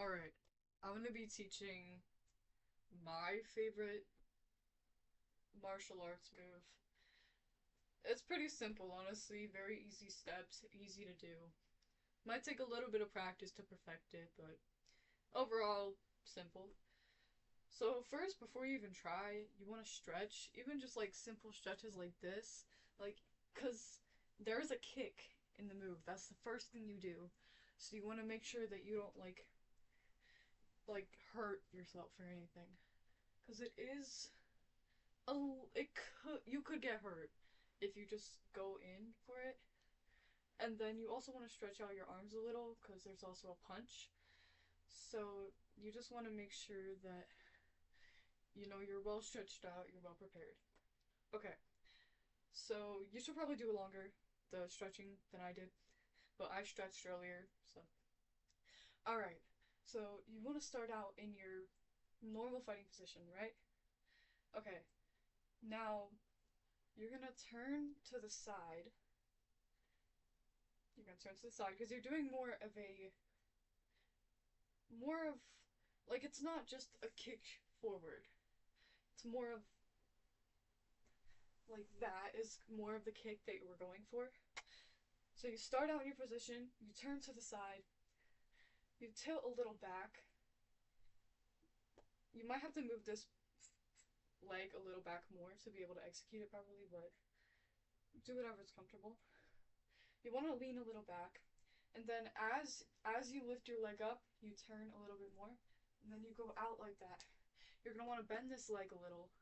Alright, I'm gonna be teaching my favorite martial arts move. It's pretty simple, honestly, very easy steps, easy to do. Might take a little bit of practice to perfect it, but overall, simple. So, first, before you even try, you want to stretch, even just like simple stretches like this, like, because there's a kick in the move. That's the first thing you do. So, you want to make sure that you don't like hurt yourself or anything. Because it is it could you could get hurt if you just go in for it. And then you also want to stretch out your arms a little because there's also a punch. So you just want to make sure that you're well stretched out, you're well prepared. Okay, so you should probably do longer the stretching than I did, but I stretched earlier. So all right, so you want to start out in your normal fighting position, right? Okay, now you're gonna turn to the side. You're gonna turn to the side because you're doing more of like it's not just a kick forward. It's more of like that is more of the kick that you were going for. So you start out in your position, you turn to the side, you tilt a little back. You might have to move this leg a little back more to be able to execute it properly, but do whatever's comfortable. You want to lean a little back, and then as you lift your leg up, you turn a little bit more, and then you go out like that. You're gonna want to bend this leg a little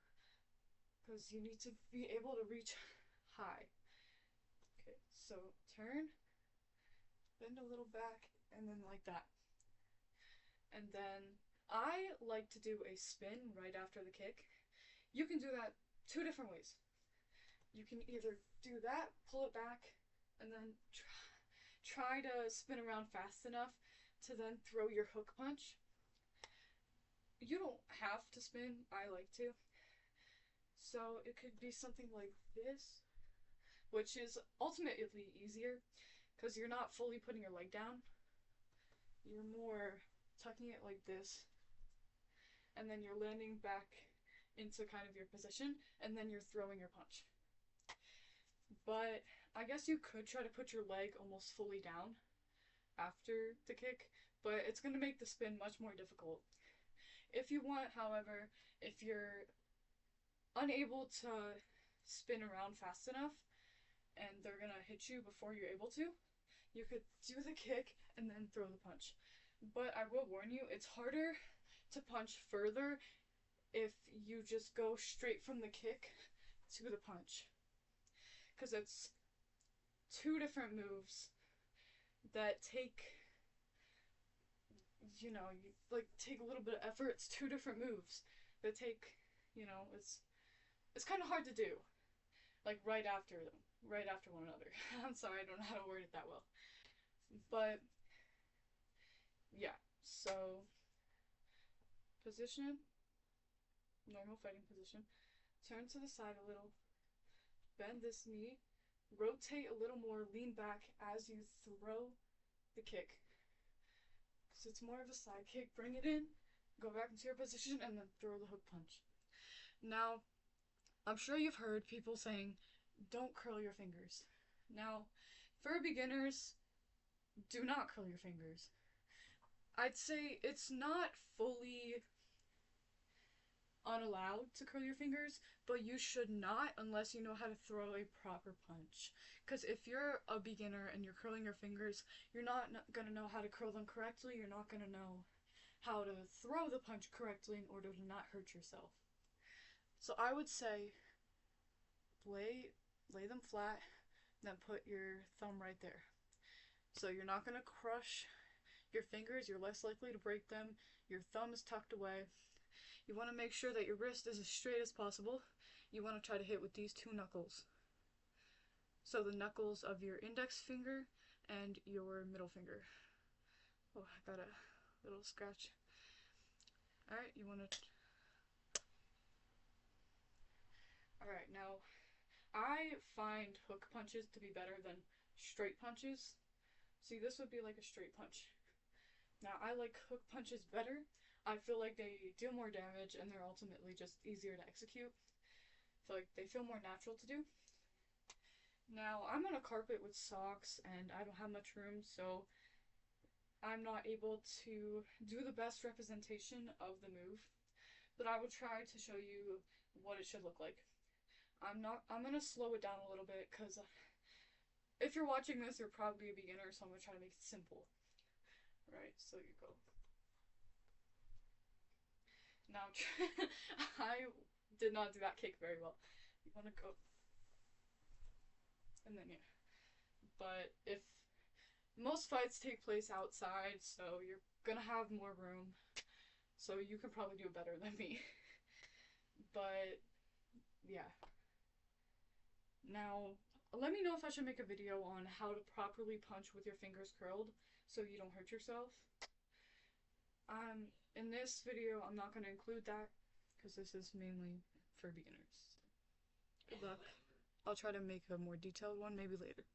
because you need to be able to reach high. Okay, so turn, bend a little back, and then like that. And then I like to do a spin right after the kick. You can do that two different ways. You can either do that, pull it back, and then try to spin around fast enough to then throw your hook punch. You don't have to spin, I like to. So it could be something like this, which is ultimately easier because you're not fully putting your leg down. You're more tucking it like this, and then you're landing back into kind of your position, and then you're throwing your punch. But I guess you could try to put your leg almost fully down after the kick, but it's going to make the spin much more difficult. If you want, however, if you're unable to spin around fast enough and they're going to hit you before you're able to, you could do the kick and then throw the punch. But I will warn you, it's harder to punch further if you just go straight from the kick to the punch. Because it's two different moves that take a little bit of effort. It's two different moves that it's kind of hard to do, like right after one another. I'm sorry, I don't know how to word it that well. But yeah, so position, normal fighting position, turn to the side a little, bend this knee, rotate a little more, lean back as you throw the kick. So it's more of a side kick, bring it in, go back into your position, and then throw the hook punch. Now, I'm sure you've heard people saying, don't curl your fingers. Now, for beginners, do not curl your fingers. I'd say it's not fully unallowed to curl your fingers, but you should not unless you know how to throw a proper punch. Because if you're a beginner and you're curling your fingers, you're not gonna know how to curl them correctly. You're not gonna know how to throw the punch correctly in order to not hurt yourself. So I would say lay them flat, then put your thumb right there. So you're not gonna crush your fingers, you're less likely to break them. Your thumb is tucked away. You want to make sure that your wrist is as straight as possible. You want to try to hit with these two knuckles. So the knuckles of your index finger and your middle finger. Oh, I got a little scratch. Alright, you want to... Alright, now I find hook punches to be better than straight punches. See, this would be like a straight punch. Now, I like hook punches better. I feel like they deal more damage and they're ultimately just easier to execute. I feel like they feel more natural to do. Now, I'm on a carpet with socks and I don't have much room, so I'm not able to do the best representation of the move, but I will try to show you what it should look like. I'm gonna slow it down a little bit because if you're watching this, you're probably a beginner, so I'm gonna try to make it simple. Right, so you go. Now, I did not do that kick very well. You wanna go, and then yeah. But if most fights take place outside, so you're gonna have more room, so you could probably do better than me. But yeah. Now, let me know if I should make a video on how to properly punch with your fingers curled so you don't hurt yourself. In this video, I'm not going to include that because this is mainly for beginners. Good luck. I'll try to make a more detailed one maybe later.